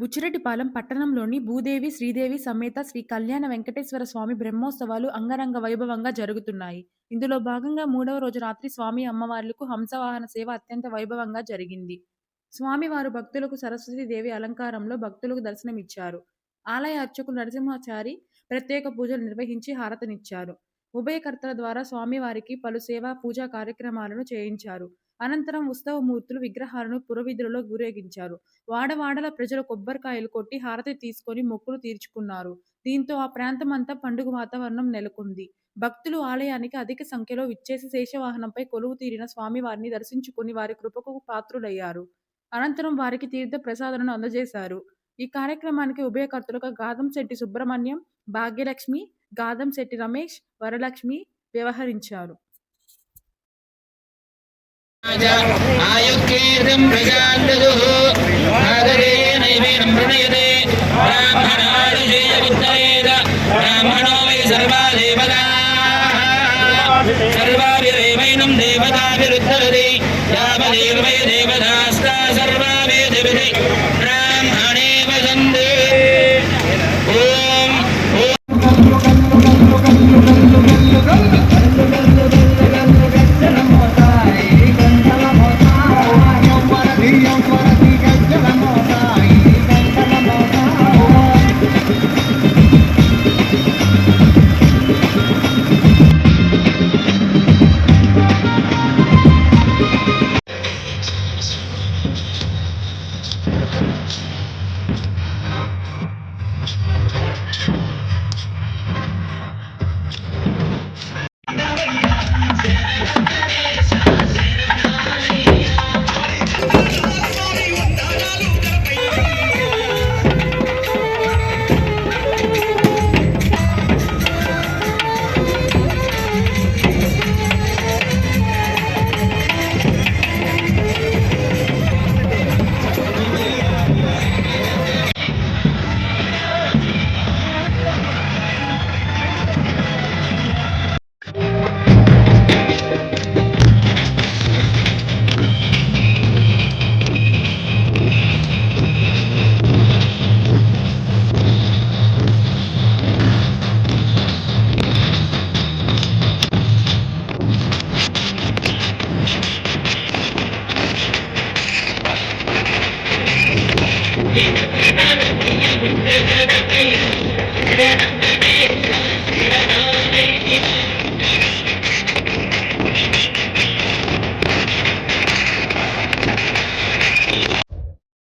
బుచ్చిరెడ్డిపాలెం పట్టణంలోని భూదేవి, శ్రీదేవి సమేత శ్రీ కళ్యాణ వెంకటేశ్వర స్వామి బ్రహ్మోత్సవాలు అంగరంగ వైభవంగా జరుగుతున్నాయి. ఇందులో భాగంగా మూడవ రోజు రాత్రి స్వామి అమ్మవార్లకు హంసవాహన సేవ అత్యంత వైభవంగా జరిగింది. స్వామివారు భక్తులకు సరస్వతీదేవి అలంకారంలో భక్తులకు దర్శనమిచ్చారు. ఆలయ అర్చకులు నరసింహాచారి ప్రత్యేక పూజలు నిర్వహించి హారతనిచ్చారు. ఉభయకర్తల ద్వారా స్వామివారికి పలు సేవా పూజా కార్యక్రమాలను చేయించారు. అనంతరం ఉత్సవమూర్తులు విగ్రహాలను పురవీధులలో ఊరేగించారు. వాడవాడల ప్రజలు కొబ్బరికాయలు కొట్టి హారతి తీసుకొని మొక్కులు తీర్చుకున్నారు. దీంతో ఆ ప్రాంతమంతా పండుగ వాతావరణం నెలకొంది. భక్తులు ఆలయానికి అధిక సంఖ్యలో విచ్చేసి శేషవాహనంపై కొలువు తీరిన స్వామివారిని దర్శించుకుని వారి కృపకు పాత్రులయ్యారు. అనంతరం వారికి తీర్థ ప్రసాదాలను అందజేశారు. ఈ కార్యక్రమానికి ఉభయకర్తలుగా గాదంశెట్టి సుబ్రహ్మణ్యం, భాగ్యలక్ష్మి, గాదంశెట్టి రమేష్, వరలక్ష్మి వ్యవహరించారు. ఆయుక్కేదం ప్రజాంతదుః ఆదరేణైవేనం ప్రణయతే బ్రాహ్మణాదిశేయముత్తరేద బ్రాహ్మణో వై సర్వా దేవతాః సర్వాభిరేవైనం దేవతాభిరుద్ధరతి యావదేవై దేవతాస్తా సర్వా వేదవిధి బ్రాహ్మణే వదంతే. ఓం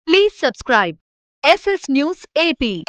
Please subscribe SS News AP.